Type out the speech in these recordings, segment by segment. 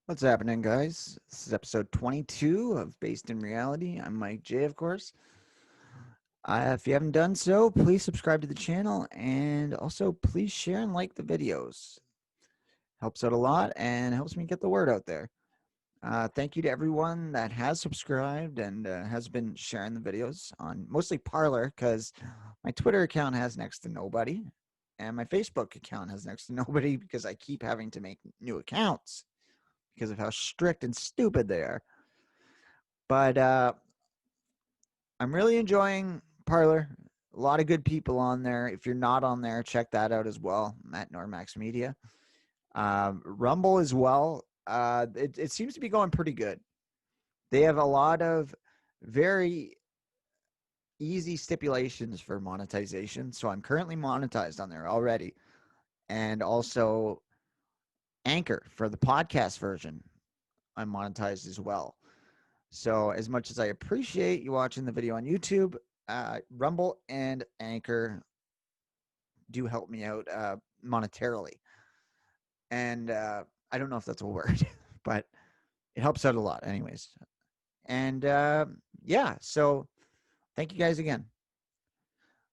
What's happening, guys? This is episode 22 of Based in Reality. I'm Mike J, of course. If you haven't done so, please subscribe to the channel and also please share and like the videos. Helps out a lot and helps me get the word out there. Thank you to everyone that has subscribed and has been sharing the videos on mostly Parler because my Twitter account has next to nobody and my Facebook account has next to nobody because I keep having to make new accounts because of how strict and stupid they are. But I'm really enjoying Parler. A lot of good people on there. If you're not on there, check that out as well. Matt Normax Media. Rumble as well. It seems to be going pretty good. They have a lot of very easy stipulations for monetization. So I'm currently monetized on there already. And also Anchor for the podcast version. I'm monetized as well. So as much as I appreciate you watching the video on YouTube, Rumble and Anchor do help me out monetarily. And I don't know if that's a word, but it helps out a lot anyways. And yeah, so thank you guys again.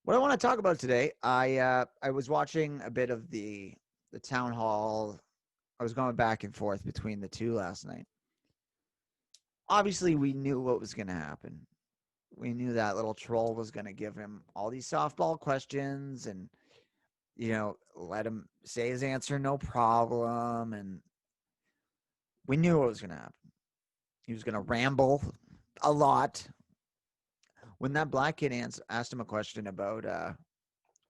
What I want to talk about today, I was watching a bit of the town hall. I was going back and forth between the two last night. Obviously, we knew what was going to happen. We knew that little troll was going to give him all these softball questions and, let him say his answer, no problem. And we knew what was going to happen. He was going to ramble a lot. When that black kid asked him a question about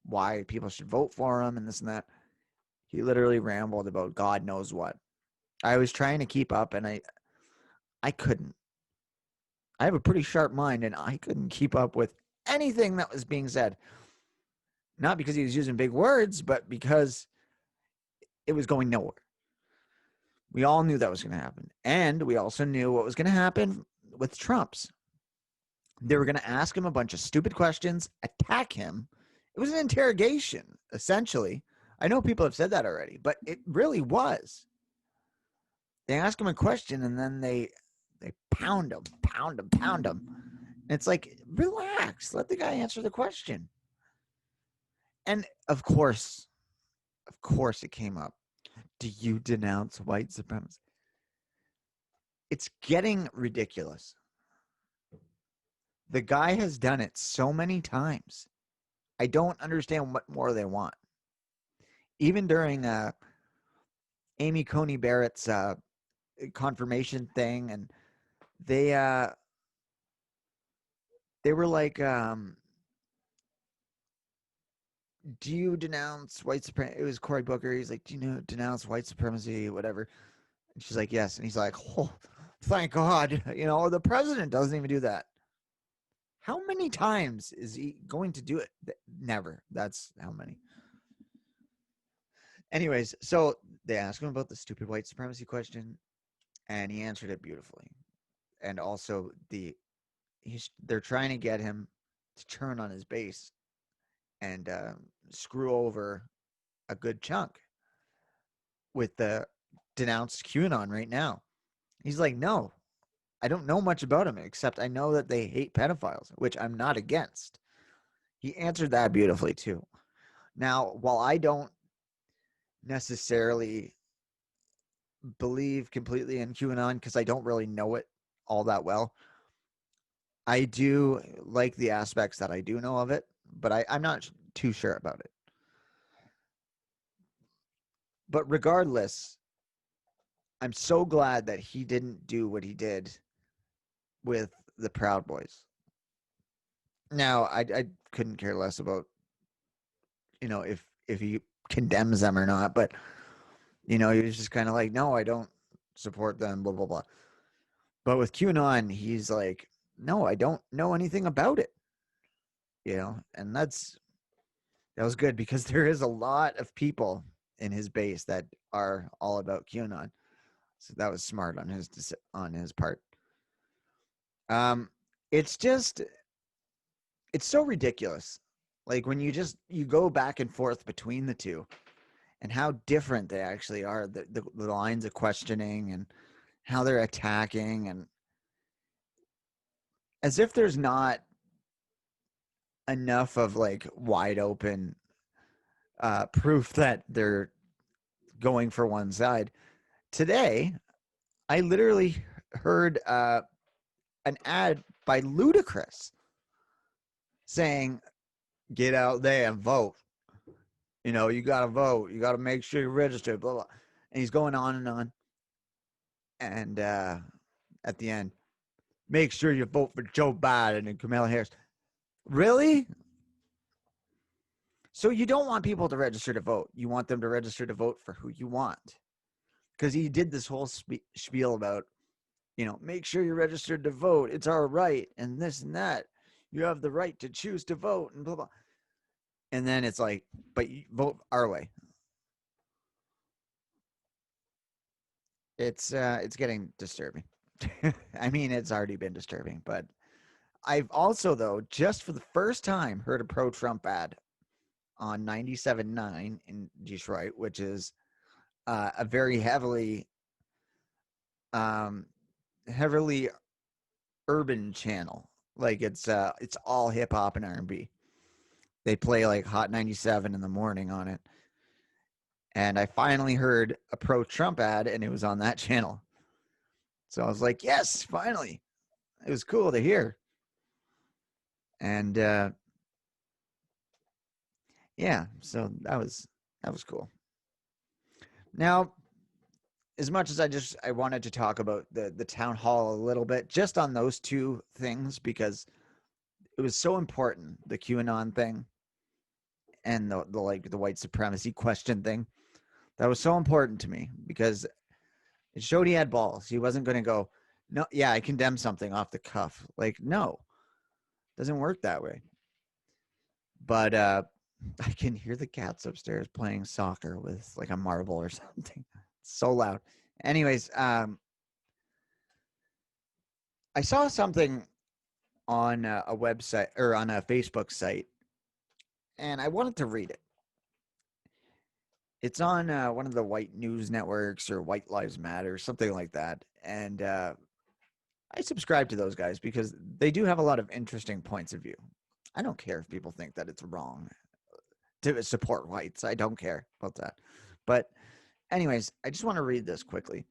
why people should vote for him and this and that, he literally rambled about God knows what. I was trying to keep up and I couldn't. I have a pretty sharp mind and I couldn't keep up with anything that was being said. Not because he was using big words, but because it was going nowhere. We all knew that was going to happen. And we also knew what was going to happen with Trump's. They were going to ask him a bunch of stupid questions, attack him. It was an interrogation, essentially. I know people have said that already, but it really was. They ask him a question and then they pound him. And it's like, relax, let the guy answer the question. And of course it came up. Do you denounce white supremacy? It's getting ridiculous. The guy has done it so many times. I don't understand what more they want. Even during Amy Coney Barrett's confirmation thing, and they were like, do you denounce white supremacy? It was Cory Booker. He's like, do you denounce white supremacy, whatever? And she's like, yes. And he's like, oh, thank God. The president doesn't even do that. How many times is he going to do it? Never. That's how many. Anyways, so they asked him about the stupid white supremacy question, and he answered it beautifully. And also, they're trying to get him to turn on his base and screw over a good chunk with the denounced QAnon right now. He's like, no, I don't know much about him, except I know that they hate pedophiles, which I'm not against. He answered that beautifully, too. Now, while I don't necessarily believe completely in QAnon because I don't really know it all that well, I do like the aspects that I do know of it, but I'm not too sure about it. But regardless, I'm so glad that he didn't do what he did with the Proud Boys. Now, I couldn't care less about, if he condemns them or not, but, he was just kind of like, no, I don't support them, blah, blah, blah. But with QAnon, he's like, no, I don't know anything about it. And that was good because there is a lot of people in his base that are all about QAnon. So that was smart on his part. It's so ridiculous. Like when you go back and forth between the two and how different they actually are, the lines of questioning and how they're attacking, and as if there's not enough of like wide open proof that they're going for one side. Today, I literally heard an ad by Ludacris saying, "Get out there and vote. You know, you got to vote. You got to make sure you're registered." Blah blah. And he's going on and on. And at the end, make sure you vote for Joe Biden and Kamala Harris. Really? So you don't want people to register to vote. You want them to register to vote for who you want. Because he did this whole spiel about, you know, make sure you're registered to vote. It's our right, and this and that. You have the right to choose to vote, and blah blah. And then it's like, but you vote our way. It's getting disturbing. I mean, it's already been disturbing, but I've also, though, just for the first time, heard a pro-Trump ad on 97.9 in Detroit, which is a very heavily urban channel. Like it's all hip hop and R&B. They play like Hot 97 in the morning on it. And I finally heard a pro-Trump ad, and it was on that channel. So I was like, yes, finally. It was cool to hear. And yeah, so that was cool. Now, as much as I wanted to talk about the town hall a little bit, just on those two things, because it was so important, the QAnon thing and the like the white supremacy question thing. That was so important to me because it showed he had balls. He wasn't going to go, no, yeah, I condemn something off the cuff. Like, no, it doesn't work that way. But I can hear the cats upstairs playing soccer with like a marble or something. It's so loud. Anyways, I saw something on a website or on a Facebook site, and I wanted to read it. It's on one of the white news networks or White Lives Matter, something like that. And I subscribe to those guys because they do have a lot of interesting points of view. I don't care if people think that it's wrong to support whites. I don't care about that. But anyways, I just want to read this quickly.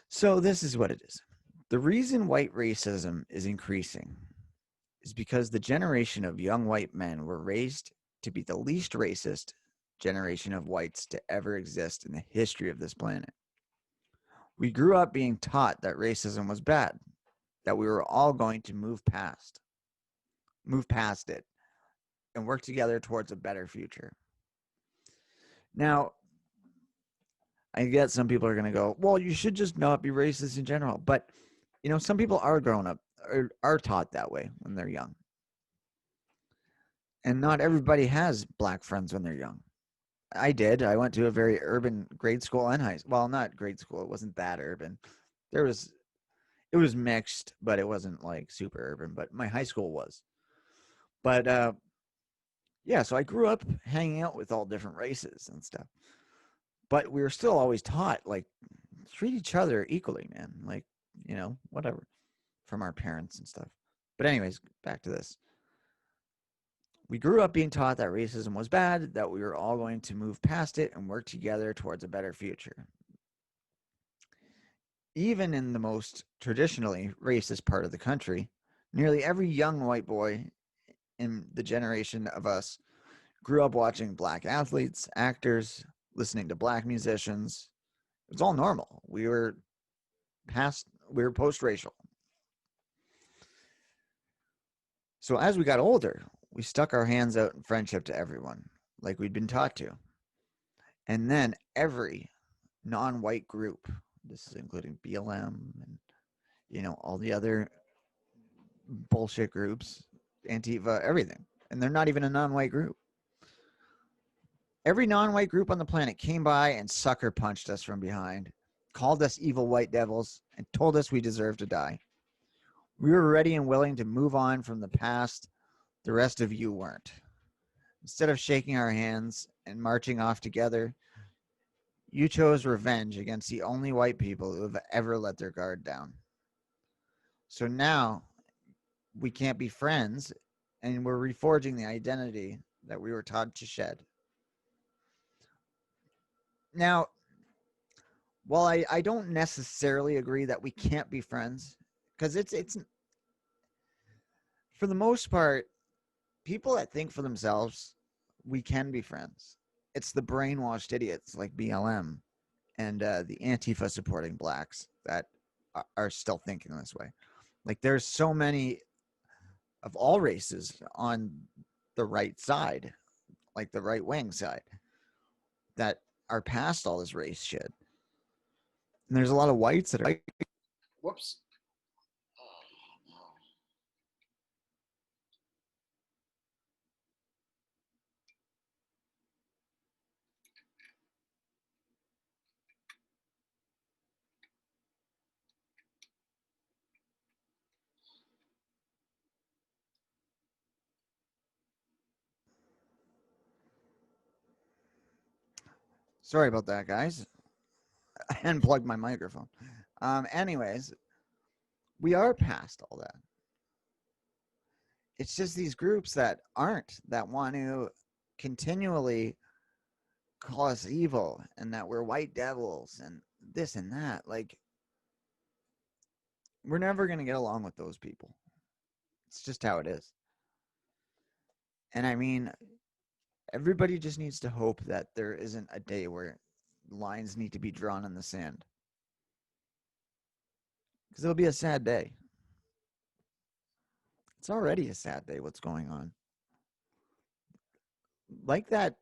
So this is what it is. The reason white racism is increasing is because the generation of young white men were raised to be the least racist generation of whites to ever exist in the history of this planet. We grew up being taught that racism was bad, that we were all going to move past it, and work together towards a better future. Now, I get some people are going to go, well, you should just not be racist in general. But, you know, some people are grown up, or are taught that way when they're young. And not everybody has black friends when they're young. I did. I went to a very urban grade school and high school. Well, not grade school. It wasn't that urban. It was mixed, but it wasn't like super urban. But my high school was. But yeah, so I grew up hanging out with all different races and stuff. But we were still always taught, like, treat each other equally, man. Like, you know, whatever, from our parents and stuff. But anyways, back to this. We grew up being taught that racism was bad, that we were all going to move past it and work together towards a better future. Even in the most traditionally racist part of the country, nearly every young white boy in the generation of us grew up watching black athletes, actors, listening to black musicians. It was all normal. We were post-racial. So as we got older, we stuck our hands out in friendship to everyone, like we'd been taught to. And then every non-white group, this is including BLM and, you know, all the other bullshit groups, Antifa, everything. And they're not even a non-white group. Every non-white group on the planet came by and sucker punched us from behind, called us evil white devils, and told us we deserved to die. We were ready and willing to move on from the past. The rest of you weren't. Instead of shaking our hands and marching off together, You chose revenge against the only white people who have ever let their guard down. So now we can't be friends, and we're reforging the identity that we were taught to shed. Now, while I don't necessarily agree that we can't be friends, because it's for the most part, people that think for themselves, we can be friends. It's the brainwashed idiots like BLM and the Antifa supporting blacks that are still thinking this way. Like there's so many of all races on the right side, like the right wing side, that are past all this race shit. And there's a lot of whites that are. Whoops. Sorry about that, guys. I unplugged my microphone. Anyways, we are past all that. It's just these groups that aren't, that want to continually call us evil and that we're white devils and this and that. Like, we're never going to get along with those people. It's just how it is. And I mean, everybody just needs to hope that there isn't a day where lines need to be drawn in the sand. Because it'll be a sad day. It's already a sad day, what's going on. Like that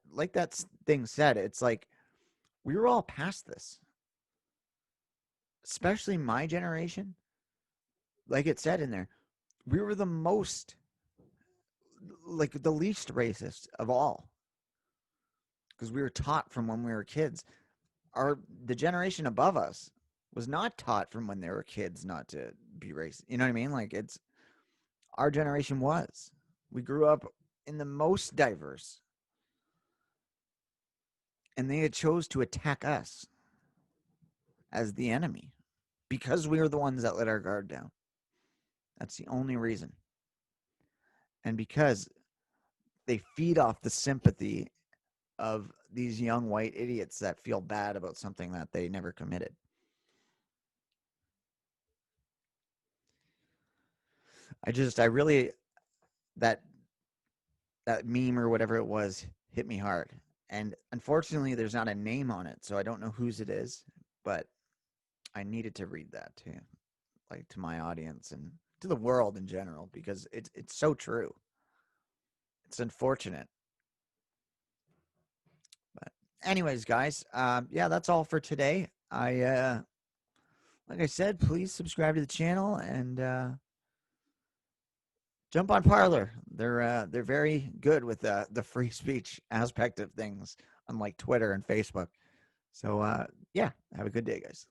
thing said, it's like we were all past this. Especially my generation. Like it said in there, we were the most, like the least racist of all. Because we were taught from when we were kids. The generation above us was not taught from when they were kids not to be racist. You know what I mean? Like it's our generation was. We grew up in the most diverse. And they had chose to attack us as the enemy because we were the ones that let our guard down. That's the only reason. And because they feed off the sympathy of these young white idiots that feel bad about something that they never committed. I really, that meme or whatever it was hit me hard. And unfortunately, there's not a name on it, so I don't know whose it is, but I needed to read that too, like to my audience and to the world in general, because it's so true. It's unfortunate. But anyways, guys, yeah, that's all for today. Like I said, please subscribe to the channel and jump on Parler. They're very good with the free speech aspect of things, unlike Twitter and Facebook. So yeah, have a good day, guys.